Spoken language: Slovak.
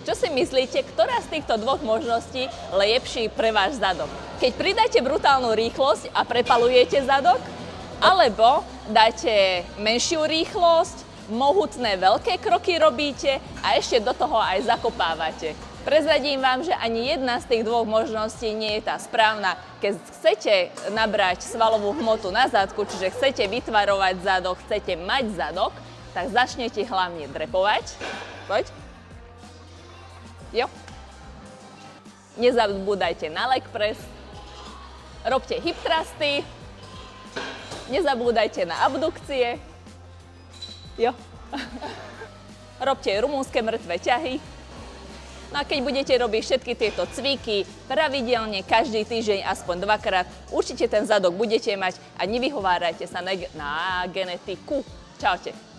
Čo si myslíte, ktorá z týchto dvoch možností lepší pre váš zadok? Keď pridáte brutálnu rýchlosť a prepalujete zadok, alebo dáte menšiu rýchlosť, mohutné veľké kroky robíte a ešte do toho aj zakopávate. Prezradím vám, že ani jedna z tých dvoch možností nie je tá správna. Keď chcete nabrať svalovú hmotu na zadku, čiže chcete vytvarovať zadok, chcete mať zadok, tak začnete hlavne drepovať. Poď. Jo. Nezabúdajte na leg press. Robte hip thrusty. Nezabúdajte na abdukcie. Jo. Robte rumunské mŕtve ťahy. No a keď budete robiť všetky tieto cviky pravidelne, každý týždeň aspoň dvakrát, určite ten zadok budete mať a nevyhovárajte sa na genetiku. Čaute.